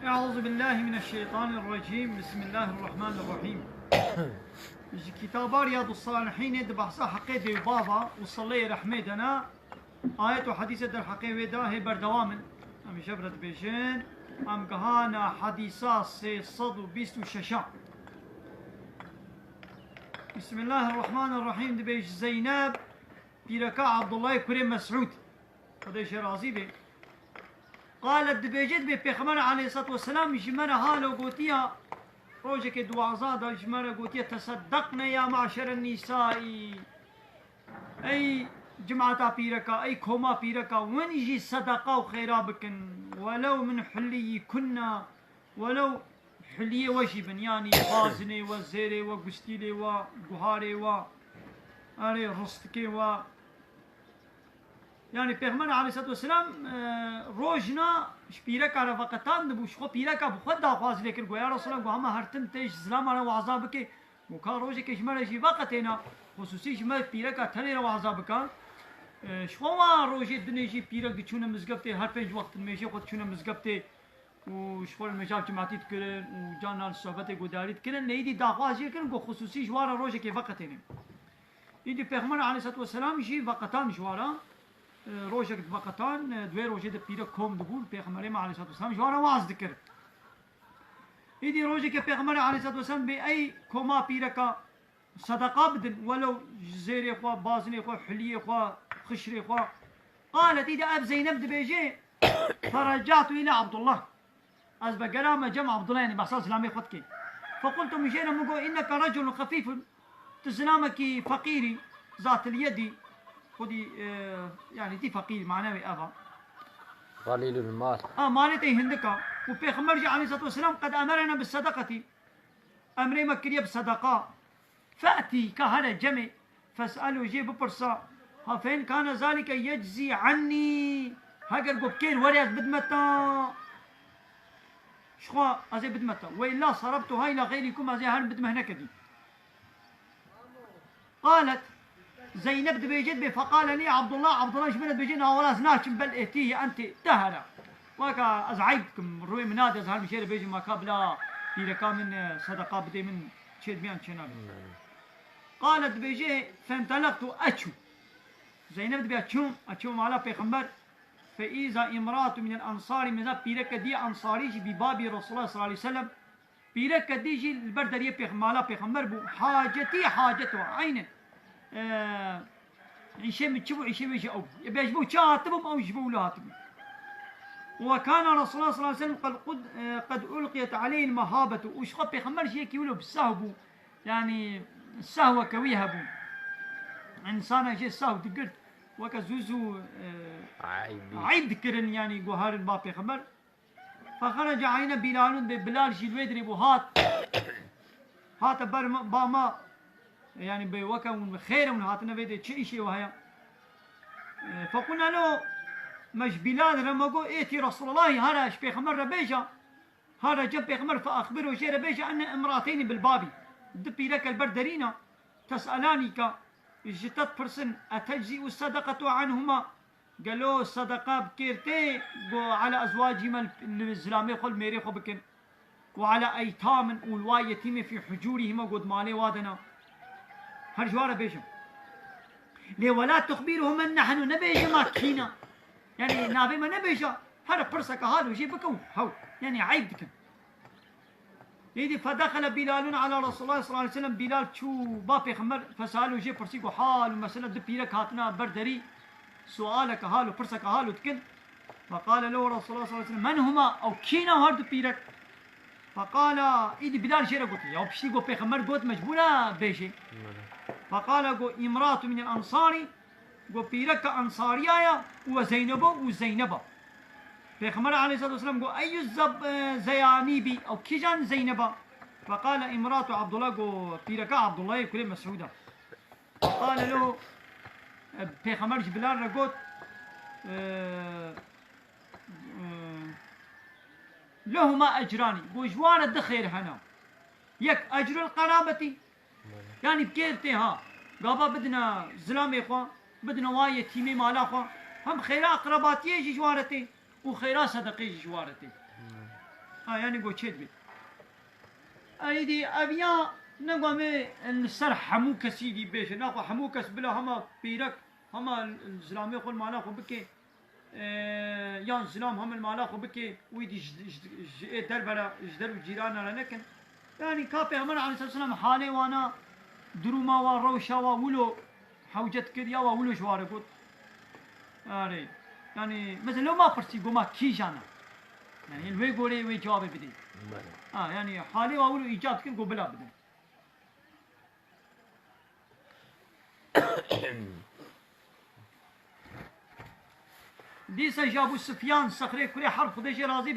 أعوذ بالله من الشيطان الرجيم. بسم الله الرحمن الرحيم. كتاب رياض الصالحين بحث حقيقة بابا وصلي رحمتنا آيات وحديثة در حقيقة هي بردوامن أم شبرت بيجين أم كهانا حديثة 326. بسم الله الرحمن الرحيم. دبيش زينب بيركا عبد الله كريم مسعود هذا شيء رازي به. قالت دبيجت بيغمبر عليه الصلاة والسلام جمرة هالو قوتيها روجك دوازادا جمرة قوتيها تصدقنا يا معشر النساء أي جمعة بيركا أي كوما بيركا وين يجي صدقة وخيرا بكن ولو من حلي كنا ولو حلي وجبا يعني غازني وزيري وقستيلي وقهاري و أري رستكي و يعني پیغمبر علیه الصلاة والسلام روزنا شپیرک على وقتان دبوش خو پیرک بخود داخواز لیکن گویا رسول الله گوهم هرتم تیش زلام على وعذاب که وكان روزي كشمال شي وقتنا خصوصي شمال پیرک تنی رو وعذاب کن شخوا روزي دنیا شي پیرک چونه مزگفته هر پنج وقت میشه خود چونه مزگفته و شخول مجاب جماعتیت کرن و جانال صحبت گوداریت کرن نیدی داخواز لیکن گو خصوصي جوارا روزي که وقتنا ایدی پیغمبر علیه الصلاة والسلام شي وقتان جوارا روجك وقتان دوي روجه بيرا كوم دبول پیغمبر عليه الصلاه والسلام جوارا واز ذكر يدي روجه كي پیغمبر عليه الصلاه والسلام باي كوما بيركا صدقه بدن ولو زيري خو بازني خو حليه خو خشري خو. قالت اذا اب زينب دبيجي فرجعت الى عبد الله از بقرامه جمع عبد الله يعني بحصل سلامي خدكي فقلت مشينا مقول انك رجل خفيف تسلامك فقيري ذات اليد خدي يعني دي فقير معنوي أبا قليل المال مالتي هندكا وبيغمبر عليه الصلاة والسلام قد أمرنا بالصدقة أمري مكرية بالصدقة فأتي كهنا جمع فاسألوا جيب برصا فإن كان ذلك يجزي عني هاجر بكين ورياز بدمتا شخوا أزي بدمتا وإلا صربتها إلى غيركم أزي هان بدمهنا كدي. قالت زينب دبيجد بي فقال لي عبد الله شبنت بيجينا ولا زناكم بل اتيه انت تهلا وكا ازعجتكم روي منادي ازهر مشير بيجي ما كابلا بيركا من صدقه بدي من شيد بيان شنال. قالت بيجي فانطلقت اتشو زينب دبي اتشو على پیغمبر فاذا امراه من الانصار من بيركا دي انصاري بباب رسول الله صلى الله عليه وسلم بيركا ديجي البردريه پیغمبر بو حاجتي حاجته عينه عيشة متشبو عيشة بيجي أو بيجبو شاتبهم أو يجبو لاتبهم. وكان رسول الله صلى الله عليه وسلم قد ألقيت عليه المهابة وش خبي خمر شيء كيقولوا بالسهو يعني السهوة كويها بو إنسان شيء السهو تقدر وكزوزو عيب ذكرن يعني جوهر الباب خمر. فخرج علينا بلال شيء يدري بو هات باما يعني بوكا خير من هاتنا فيدي شيء شيء وهي. فقلنا له مش بلال رمقو ايتي رسول الله هذا بيغمبر ربيجا هذا جاب بيغمبر فاخبره شيء ربيجا ان امراتين بالبابي دبي لك البردرينا تسالانك جتت برسن اتجزي الصدقه عنهما قالوا الصدقه بكيرتي على ازواجهما الزلامي قل ميري خو بكن وعلى ايتام والوايتيم في حجورهما قد مالي وادنا هرجوارة بيجم ليه ولا تخبرهم ان نحن نبيج ما كينا يعني نابي ما نبيجا هذا برسك هذا وجي بكو هو يعني عيب دكن. يدي فدخل بلال على رسول الله صلى الله عليه وسلم بلال شو بابي خمر فسالوا جي برسيكو حال ومسألة دبيلك هاتنا بردري سؤالك هالو برسك هالو دكن. فقال له رسول الله صلى الله عليه وسلم من هما او كينا هار دبيلك. فقال ايدي بلال شيرا قلت يا بشي قو بيغمبر قلت مجبوله بيجي. فقال قو امراه من الانصار قو بيرك انصاريايا وزينب بيغمبر عليه الصلاه والسلام قو اي زيانيبي او كيجان زينب. فقال امراه عبد الله قو بيرك عبد الله كل مسعوده. قال له بيغمبر بلال قلت لهما أجران بوجوان الدخير هنا يك أجر القرابة يعني بكيرتي ها قابا بدنا زلام إخوة بدنا واية تيمي مالا إخوة هم خيرا أقرباتي يجي جوارتي وخيرا صدقي يجي جوارتي يعني قو تشيد بي ايدي ابيا نقوم نسر حموك سيدي بيش ناخو حموكس بلا هما بيرك هما الزلامي خو المالا خو بكي يان زلام هم المالا خو بكي ويدي دربلا جدر جيرانا لكن يعني كافي همر عليه الصلاه والسلام حالي وانا دروما وروشا وولو حوجت كريا وولو شواري قلت يعني مثلا لو ما فرسي قوما كي جانا يعني الوي قولي وي جوابي بدي يعني حالي وولو ايجاد كن قبلا بدي دي سجابو سفيان صخري كوري حرف خديجي راضي